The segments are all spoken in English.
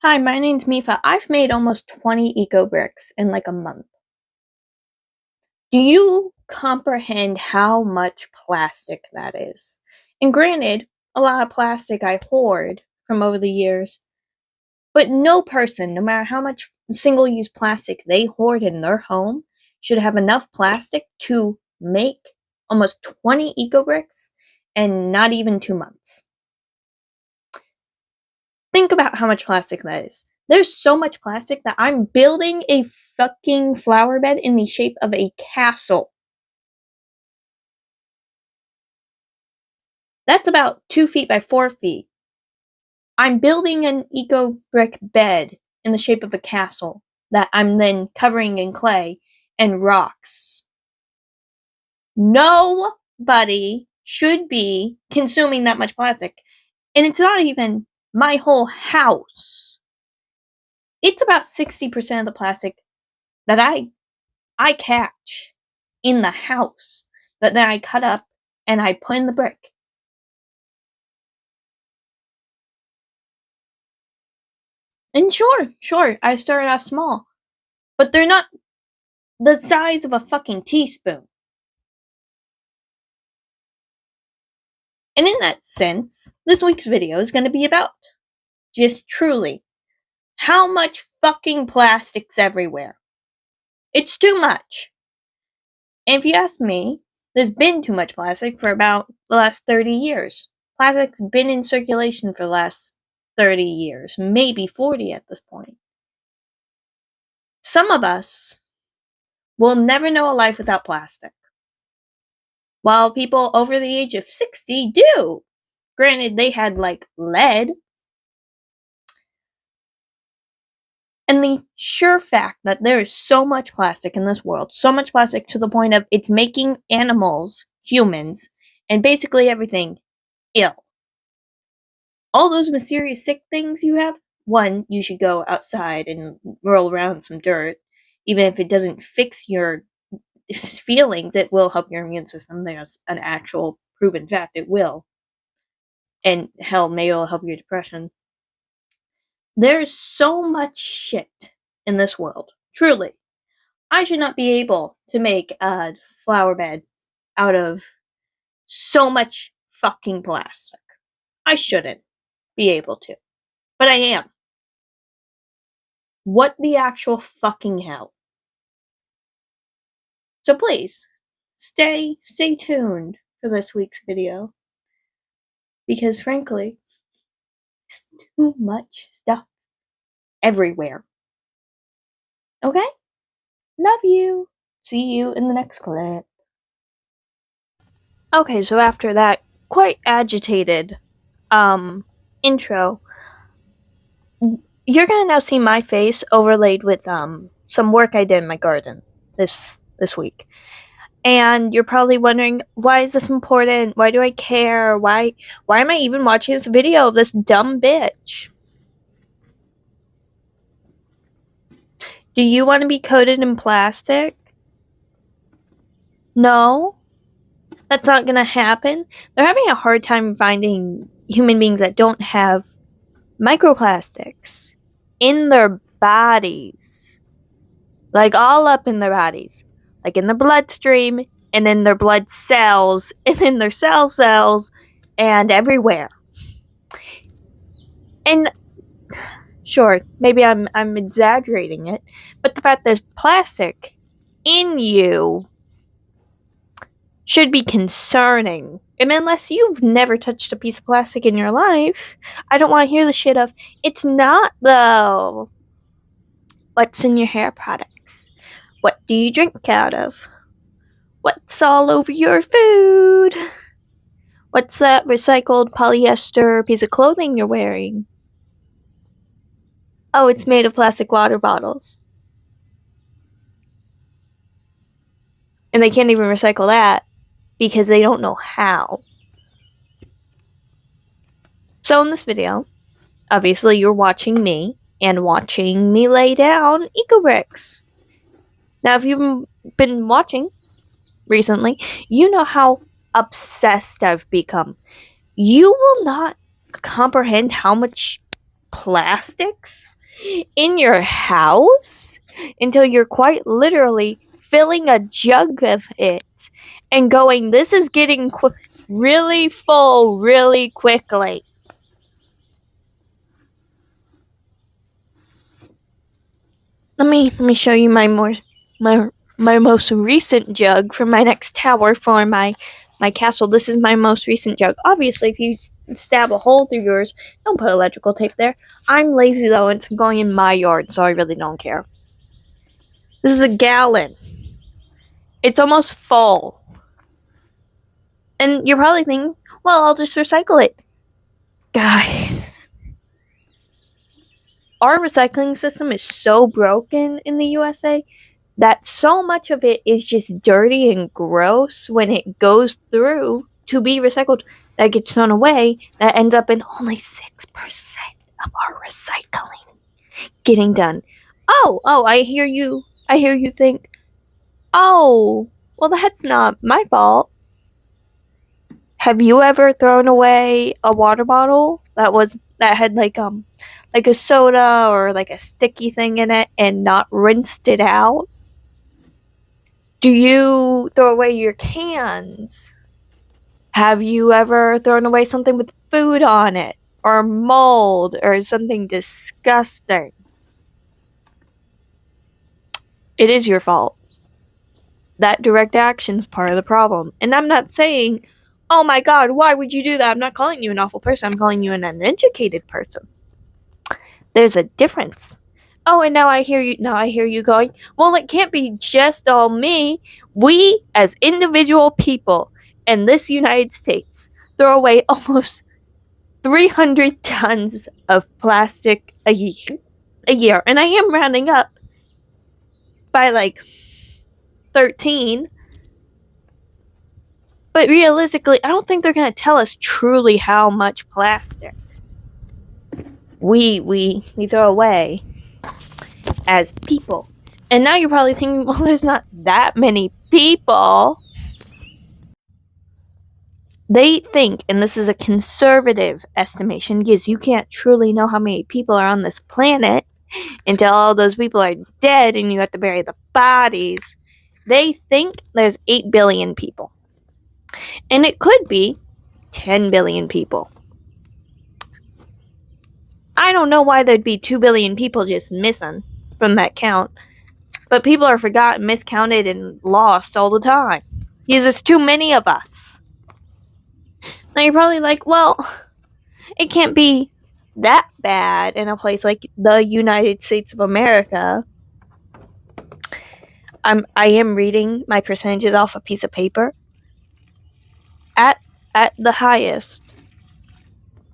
Hi, my name's Mifa. I've made almost 20 eco bricks in like a month. Do you comprehend how much plastic that is? And granted, a lot of plastic I hoard from over the years, but no person, no matter how much single use plastic they hoard in their home, should have enough plastic to make almost 20 eco bricks in not even 2 months. Think about how much plastic that is. There's so much plastic that I'm building a fucking flower bed in the shape of a castle. That's about 2 feet by 4 feet. I'm building an eco brick bed in the shape of a castle that I'm then covering in clay and rocks. Nobody should be consuming that much plastic. And it's not even my whole house. It's about 60% of the plastic that I catch in the house that then I cut up and I put in the brick. And sure, I started off small, but they're not the size of a fucking teaspoon. And in that sense, this week's video is going to be about just truly how much fucking plastic's everywhere. It's too much. And if you ask me, there's been too much plastic for about the last 30 years. Plastic's been in circulation for the last 30 years, maybe 40 at this point. Some of us will never know a life without plastic, while people over the age of 60 do. Granted, they had like lead. And the sure fact that there is so much plastic in this world, so much plastic to the point of it's making animals, humans, and basically everything ill. All those mysterious sick things you have, one, you should go outside and roll around some dirt. Even if it doesn't fix your feelings, it will help your immune system. There's an actual proven fact it will. And hell, maybe it'll help your depression. There's so much shit in this world. Truly. I should not be able to make a flower bed out of so much fucking plastic. I shouldn't be able to. But I am. What the actual fucking hell? So please, stay tuned for this week's video. Because frankly, there's too much stuff everywhere. Okay? Love you. See you in the next clip. Okay, so after that quite agitated intro, you're gonna now see my face overlaid with some work I did in my garden this week. And you're probably wondering, why is this important? Why do I care? Why am I even watching this video of this dumb bitch? Do you want to be coated in plastic? No? That's not gonna happen? They're having a hard time finding human beings that don't have microplastics in their bodies. Like, all up in their bodies. Like, in their bloodstream, and in their blood cells, and in their cells, and everywhere. And sure, maybe I'm exaggerating it, but the fact there's plastic in you should be concerning. And unless you've never touched a piece of plastic in your life, I don't want to hear the shit of, it's not though. What's in your hair products? What do you drink out of? What's all over your food? What's that recycled polyester piece of clothing you're wearing? Oh, it's made of plastic water bottles. And they can't even recycle that because they don't know how. So in this video, obviously you're watching me and watching me lay down eco bricks. Now, if you've been watching recently, you know how obsessed I've become. You will not comprehend how much plastics in your house until you're quite literally filling a jug of it and going, this is getting really full really quickly. Let me show you my most recent jug from my next tower for my castle. This is my most recent jug. Obviously, if you stab a hole through yours, don't put electrical tape there. I'm lazy though, and it's going in my yard, so I really don't care. This is a gallon. It's almost full. And you're probably thinking, well, I'll just recycle it. Guys, our recycling system is so broken in the USA that so much of it is just dirty and gross when it goes through to be recycled that gets thrown away, that ends up in only 6% of our recycling getting done. Oh, I hear you think, oh, well, that's not my fault. Have you ever thrown away a water bottle that had like a soda or like a sticky thing in it and not rinsed it out? Do you throw away your cans? Have you ever thrown away something with food on it or mold or something disgusting? It is your fault. That direct action's part of the problem. And I'm not saying, oh my god, why would you do that? I'm not calling you an awful person. I'm calling you an uneducated person. There's a difference. Oh, and now I hear you going, well, it can't be just all me. We, as individual people in this United States, throw away almost 300 tons of plastic a year. And I am rounding up by like 13. But realistically, I don't think they're going to tell us truly how much plastic we throw away as people. And now you're probably thinking, well, there's not that many people. They think, and this is a conservative estimation because you can't truly know how many people are on this planet until all those people are dead and you have to bury the bodies. They think there's 8 billion people. And it could be 10 billion people. I don't know why there'd be 2 billion people just missing from that count. But people are forgotten, miscounted, and lost all the time. Because there's too many of us. Now you're probably like, well, it can't be that bad in a place like the United States of America. I am reading my percentages off a piece of paper. At the highest,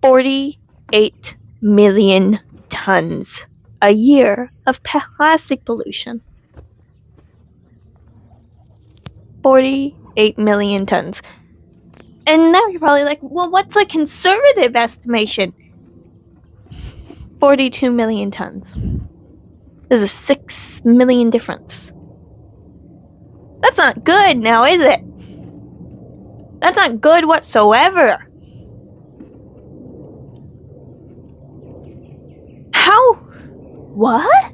48 million tons a year of plastic pollution. 48 million tons. And now you're probably like, well, what's a conservative estimation? 42 million tons. There's a 6 million difference. That's not good now, is it? That's not good whatsoever. How? What?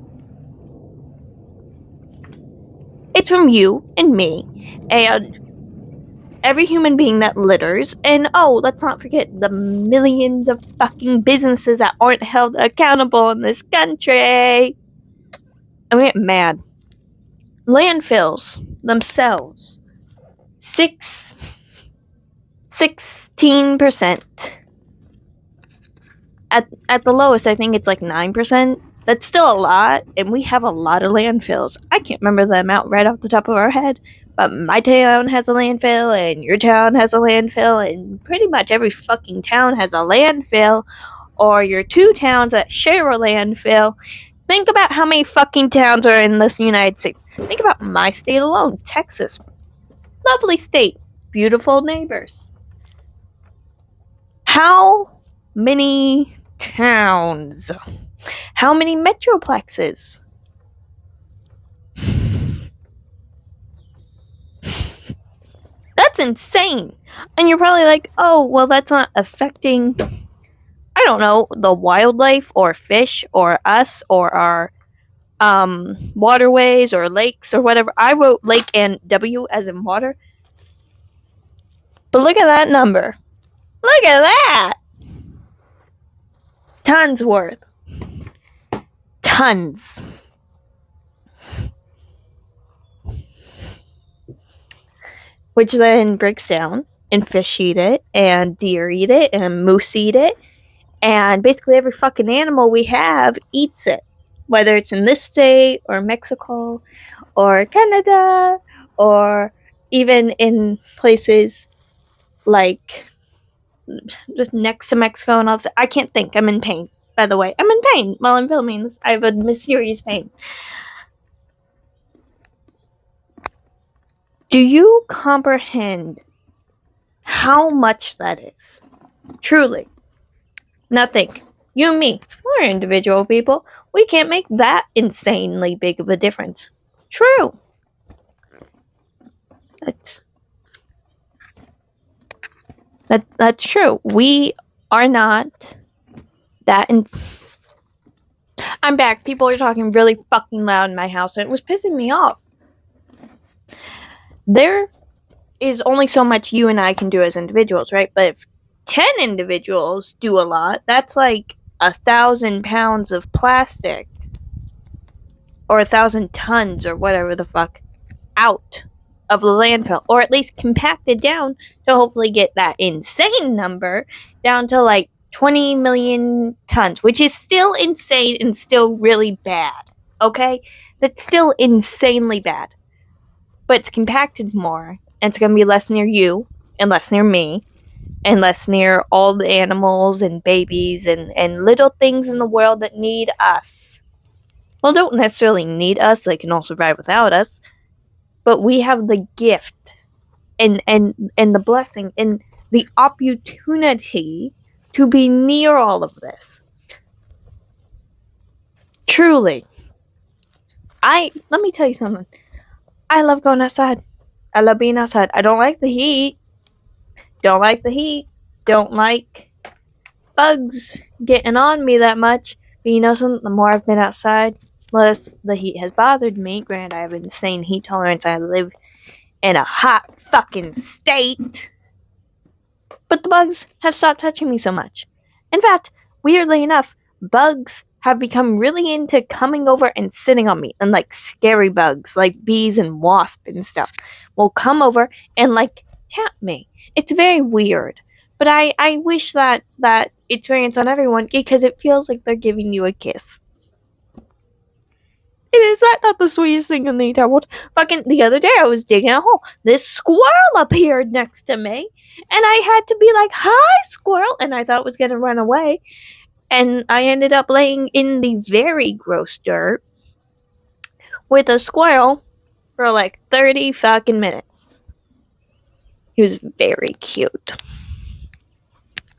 It's from you and me and every human being that litters. And let's not forget the millions of fucking businesses that aren't held accountable in this country. I'm getting mad. Landfills themselves, 16%. At the lowest, I think it's like 9%. That's still a lot, and we have a lot of landfills. I can't remember the amount right off the top of our head, but my town has a landfill, and your town has a landfill, and pretty much every fucking town has a landfill, or your 2 towns that share a landfill. Think about how many fucking towns are in this United States. Think about my state alone, Texas. Lovely state. Beautiful neighbors. How many towns? How many metroplexes? That's insane. And you're probably like, oh, well, that's not affecting... I don't know, the wildlife or fish or us or our waterways or lakes or whatever. I wrote lake and W as in water. But look at that number. Look at that. Tons worth. Tons. Which then breaks down, and fish eat it, and deer eat it, and moose eat it, and basically every fucking animal we have eats it. Whether it's in this state, or Mexico, or Canada, or even in places like just next to Mexico and all that. I can't think. I'm in pain, by the way. I'm in pain while I'm filming this. I have a mysterious pain. Do you comprehend how much that is? Truly. Nothing. You and me, we're individual people. We can't make that insanely big of a difference. True. That's true. We are not that. I'm back. People are talking really fucking loud in my house, and it was pissing me off. There is only so much you and I can do as individuals, right? But if 10 individuals do a lot, that's like 1,000 pounds of plastic, or 1,000 tons, or whatever the fuck, out of the landfill, or at least compacted down to hopefully get that insane number down to like 20 million tons, which is still insane and still really bad. Okay? That's still insanely bad. But it's compacted more, and it's going to be less near you, and less near me, and less near all the animals and babies and little things in the world that need us. Well, don't necessarily need us, they can all survive without us. But we have the gift and the blessing and the opportunity to be near all of this. Truly. Let me tell you something. I love going outside. I love being outside. I don't like the heat. Don't like bugs getting on me that much. But you know something? The more I've been outside, less the heat has bothered me. Granted, I have an insane heat tolerance. I live in a hot fucking state. But the bugs have stopped touching me so much. In fact, weirdly enough, bugs have become really into coming over and sitting on me. And like scary bugs, like bees and wasps and stuff, will come over and like tap me. It's very weird. But I wish that experience on everyone, because it feels like they're giving you a kiss. Is that not the sweetest thing in the entire world? Fucking the other day I was digging a hole. This squirrel appeared next to me. And I had to be like, "Hi, squirrel." And I thought it was going to run away. And I ended up laying in the very gross dirt with a squirrel for like 30 fucking minutes. He was very cute.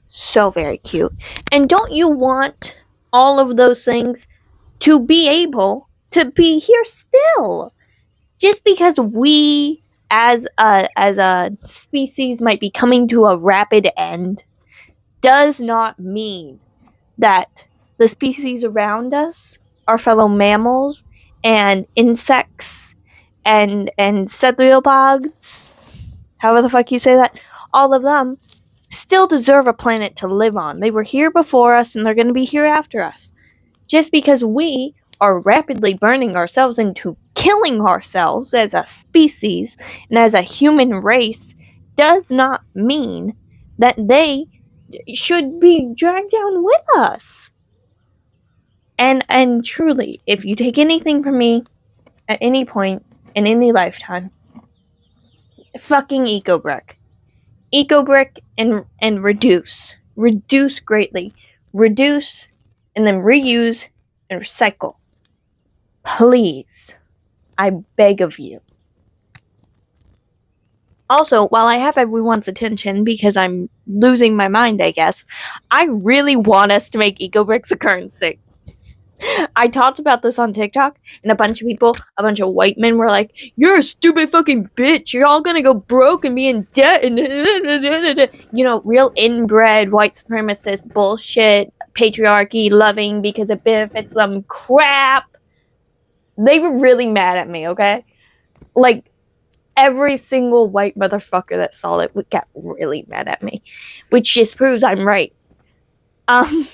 So very cute. And don't you want all of those things to be able to be here still? Just because we as a species might be coming to a rapid end does not mean that the species around us, our fellow mammals and insects and cephalopods, however the fuck you say that, all of them still deserve a planet to live on. They were here before us and they're going to be here after us. Just because we are rapidly burning ourselves into killing ourselves as a species and as a human race does not mean that they should be dragged down with us. And truly, if you take anything from me at any point in any lifetime, fucking EcoBrick. EcoBrick and reduce. Reduce greatly. Reduce and then reuse and recycle. Please. I beg of you. Also, while I have everyone's attention, because I'm losing my mind, I guess, I really want us to make EcoBricks a currency. I talked about this on TikTok, and a bunch of white men were like, "You're a stupid fucking bitch. You're all gonna go broke and be in debt." And you know, real inbred white supremacist bullshit, patriarchy loving because it benefits them crap. They were really mad at me, okay? Like, every single white motherfucker that saw it got really mad at me, which just proves I'm right. I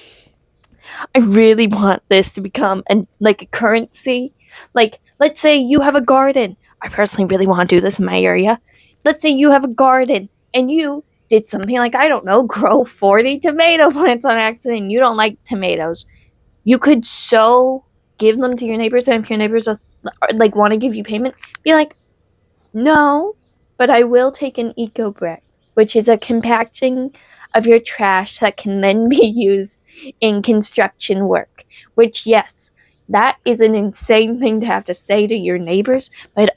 really want this to become a currency. Like, let's say you have a garden. I personally really want to do this in my area. Let's say you have a garden and you did something like, I don't know, grow 40 tomato plants on accident and you don't like tomatoes. You could so give them to your neighbors, and if your neighbors want to give you payment, be like, no, but I will take an eco brick, which is a compacting of your trash that can then be used in construction work. Which, yes, that is an insane thing to have to say to your neighbors, but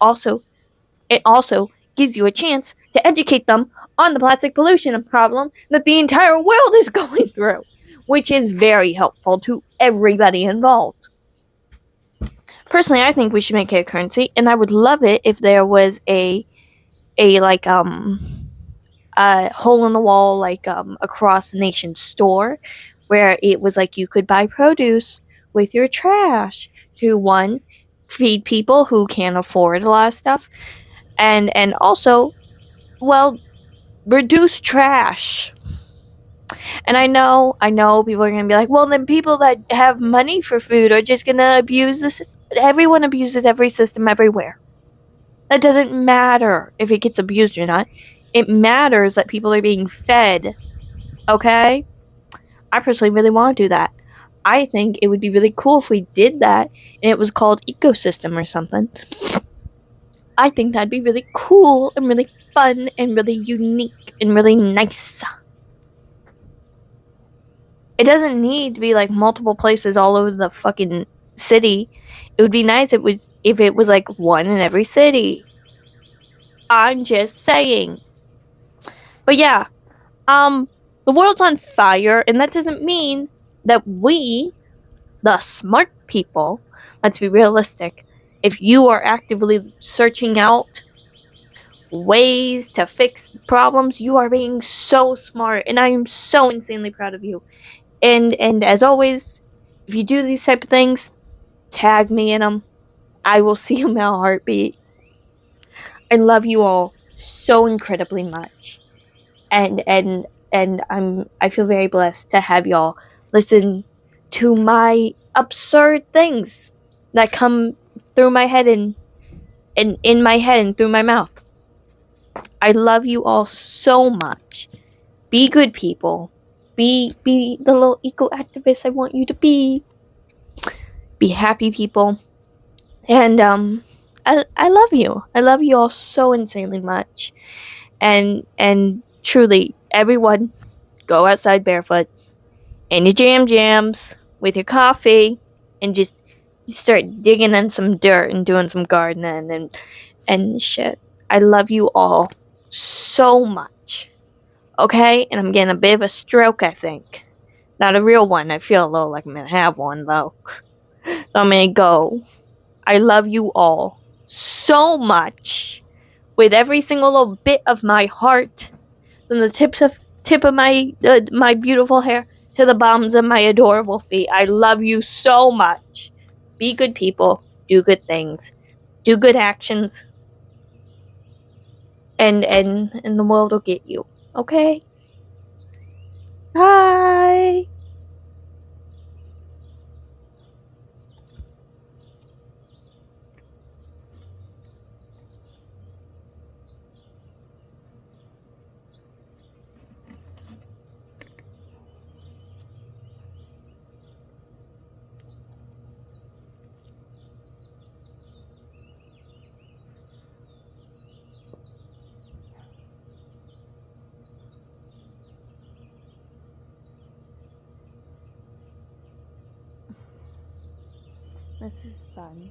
it also gives you a chance to educate them on the plastic pollution problem that the entire world is going through, which is very helpful to everybody involved. Personally, I think we should make it a currency, and I would love it if there was a hole in the wall across the nation store where it was like you could buy produce with your trash to, one, feed people who can't afford a lot of stuff, and also, well, reduce trash. And I know people are gonna be like, well, then people that have money for food are just gonna abuse the system. Everyone abuses every system everywhere. That doesn't matter if it gets abused or not. It matters that people are being fed. Okay? I personally really want to do that. I think it would be really cool if we did that and it was called ecosystem or something. I think that'd be really cool and really fun and really unique and really nice. It doesn't need to be like multiple places all over the fucking city. It would be nice if it was like one in every city. I'm just saying. But yeah, the world's on fire, and that doesn't mean that we, the smart people, let's be realistic, if you are actively searching out ways to fix problems, you are being so smart, and I am so insanely proud of you. And as always, if you do these type of things, tag me in them. I will see them in a heartbeat. I love you all so incredibly much. And I feel very blessed to have y'all listen to my absurd things that come through my head and in my head and through my mouth. I love you all so much. Be good people. Be the little eco activists I want you to be. Be happy people. And I love you. I love you all so insanely much. And truly, everyone, go outside barefoot in your jams with your coffee and just start digging in some dirt and doing some gardening and shit. I love you all so much. Okay? And I'm getting a bit of a stroke, I think. Not a real one. I feel a little like I'm gonna have one though. So I'm gonna go. I love you all so much with every single little bit of my heart, from the tip of my my beautiful hair to the bottoms of my adorable feet. I love you so much. Be good people. Do good things. Do good actions. And the world will get you. Okay? Bye. This is fun.